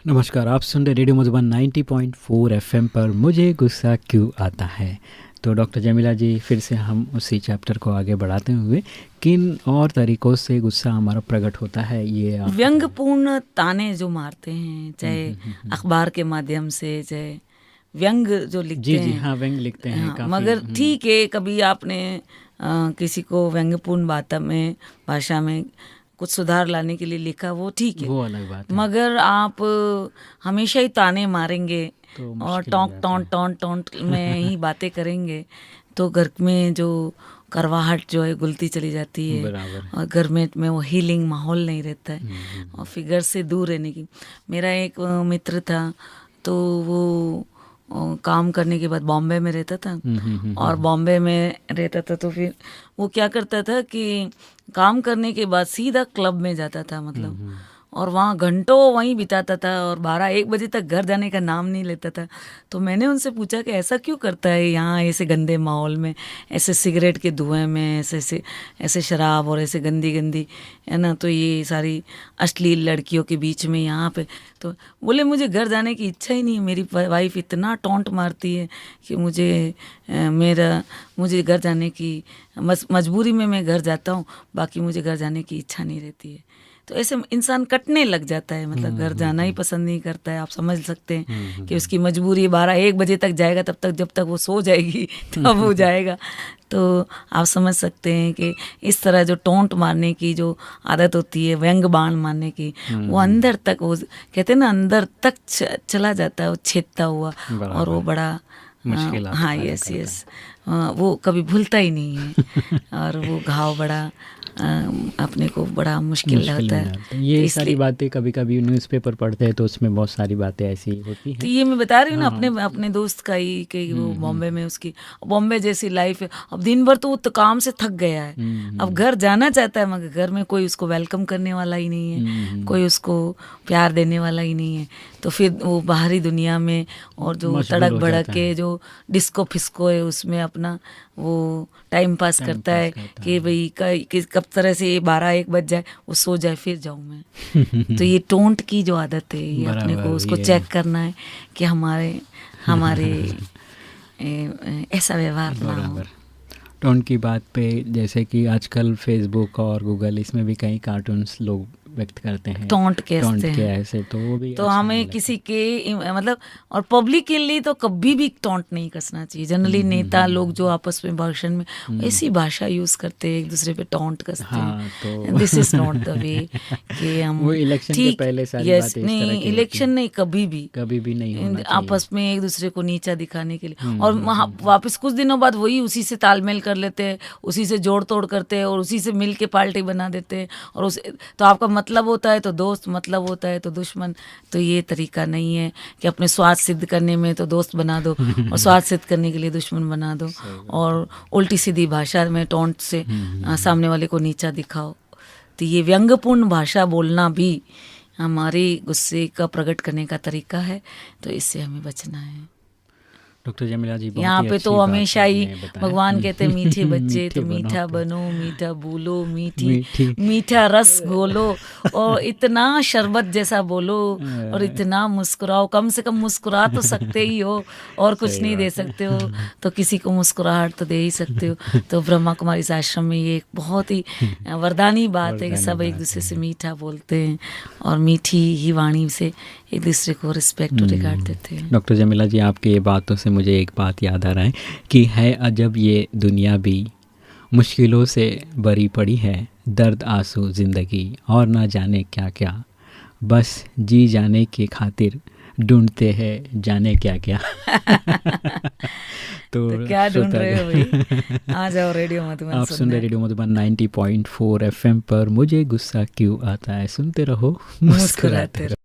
नमस्कार, आप सुन रहे रेडियो मधुबन 90.4 एफएम पर मुझे गुस्सा क्यों आता है। तो डॉक्टर जमीला जी, फिर से हम उसी चैप्टर को आगे बढ़ाते हुए किन और तरीक़ों से गुस्सा हमारा प्रकट होता है ये आप व्यंग्यपूर्ण ताने जो मारते हैं, चाहे अखबार के माध्यम से, चाहे व्यंग जो लिखते जी हैं। हाँ, व्यंग लिखते हैं हाँ, काफ़ी। मगर ठीक है, कभी आपने किसी को व्यंग्यपूर्ण भाषा में कुछ सुधार लाने के लिए लिखा, वो ठीक है, वो अलग बात है। मगर आप हमेशा ही ताने मारेंगे तो और मुश्किल हो जाता है। टोंट में ही बातें करेंगे तो घर में जो करवाहट जो है घुलती चली जाती है बराबर। और घर में वो हीलिंग माहौल नहीं रहता है और फिगर से दूर रहने की। मेरा एक मित्र था, तो वो काम करने के बाद बॉम्बे में रहता था और बॉम्बे में रहता था तो फिर वो क्या करता था कि काम करने के बाद सीधा क्लब में जाता था, मतलब और वहाँ घंटों वहीं बिताता था और 12-1 बजे तक घर जाने का नाम नहीं लेता था। तो मैंने उनसे पूछा कि ऐसा क्यों करता है यहाँ, ऐसे गंदे माहौल में, ऐसे सिगरेट के धुएं में, ऐसे शराब और ऐसे गंदी है ना, तो ये सारी अश्लील लड़कियों के बीच में यहाँ पे। तो बोले मुझे घर जाने की इच्छा ही नहीं है, मेरी वाइफ इतना टॉन्ट मारती है कि मुझे घर जाने की मजबूरी में मैं घर जाता हूँ, बाकी मुझे घर जाने की इच्छा नहीं रहती है। तो ऐसे इंसान कटने लग जाता है, मतलब घर जाना ही पसंद नहीं करता है। आप समझ सकते हैं कि उसकी मजबूरी 12-1 बजे तक जाएगा, जब तक वो सो जाएगी तब वो जाएगा। तो आप समझ सकते हैं कि इस तरह जो टोंट मारने की जो आदत होती है, व्यंग बाण मारने की, वो अंदर तक, वो कहते हैं ना, अंदर तक चला जाता है, वो छेदता हुआ, और वो बड़ा मुश्किल। हाँ, यस, वो कभी भूलता ही नहीं है और वो घाव बड़ा अपने को बड़ा मुश्किल लगता है। ये सारी बातें कभी कभी न्यूज़पेपर पढ़ते हैं तो उसमें बहुत सारी बातें ऐसी होती हैं। तो ये मैं बता रही हूँ ना अपने दोस्त का ही कि वो बॉम्बे में, उसकी बॉम्बे जैसी लाइफ है। अब दिन भर तो वो तो काम से थक गया है, अब घर जाना चाहता है, मगर घर में कोई उसको वेलकम करने वाला ही नहीं है, कोई उसको प्यार देने वाला ही नहीं है। तो फिर वो बाहरी दुनिया में और जो तड़क भड़क के जो डिस्को फिस्को है उसमें अपना वो टाइम पास करता है कि भाई कब तरह से 12-1 बज जाए, वो सो जाए, फिर जाऊँ मैं। तो ये टोंट की जो आदत है, ये अपने को उसको चेक करना है कि हमारे ऐसा व्यवहार ना हो। टोंट की बात पे, जैसे कि आजकल फेसबुक और गूगल, इसमें भी कई कार्टून्स लोग व्यक्त करते हैं टोंट के ऐसे, तो वो भी तो हमें किसी के मतलब, और पब्लिक के लिए तो कभी भी टोंट नहीं कसना चाहिए। जनरली नेता लोग जो आपस में भाषण में ऐसी भाषा यूज करते हैं, एक दूसरे पे टोंट कसते हैं, तो this is not the way कि हम वो इलेक्शन के पहले सारी बातें इस तरह नहीं, की इलेक्शन नहीं, कभी भी नहीं होना आपस में एक दूसरे को नीचा दिखाने के लिए, और वापस कुछ दिनों बाद वही उसी से तालमेल कर लेते हैं, उसी से जोड़ तोड़ करते हैं और उसी से मिल के पार्टी बना देते हैं, और तो आपका मतलब होता है तो दोस्त, मतलब होता है तो दुश्मन। तो ये तरीका नहीं है कि अपने स्वार्थ सिद्ध करने में तो दोस्त बना दो और स्वार्थ सिद्ध करने के लिए दुश्मन बना दो, और उल्टी सीधी भाषा में टोंट से सामने वाले को नीचा दिखाओ। तो ये व्यंग्यपूर्ण भाषा बोलना भी हमारे गुस्से का प्रकट करने का तरीका है, तो इससे हमें बचना है। डॉक्टर जमीला जी, यहाँ पे तो हमेशा ही भगवान कहते हैं मीठे बच्चे तो मीठा बनो, मीठा बोलो, मीठा रस घोलो, और इतना शरबत जैसा बोलो और इतना मुस्कुराओ। कम से कम मुस्कुरा तो सकते ही हो, और कुछ नहीं दे सकते हो तो किसी को मुस्कुराहट तो दे ही सकते हो। तो ब्रह्मा कुमारी इस आश्रम में ये एक बहुत ही वरदानी बात है कि सब एक दूसरे से मीठा बोलते हैं और मीठी ही वाणी से एक दूसरे को रिस्पेक्ट और रिगार्ड देते हैं। डॉक्टर जमीला जी, आपकी ये बातों से मुझे एक बात याद आ रहा है कि है अजब ये दुनिया भी, मुश्किलों से भरी पड़ी है, दर्द आंसू ज़िंदगी और ना जाने क्या क्या, बस जी जाने की खातिर ढूंढते हैं जाने क्या क्या। तो क्या ढूंढ रहे हो भाई? आ जाओ रेडियो मधुबन। आप सुन रहे रेडियो मधुबन 90.4 एफएम पर मुझे गुस्सा क्यों आता है। सुनते रहो, मुस्कुराते रहो।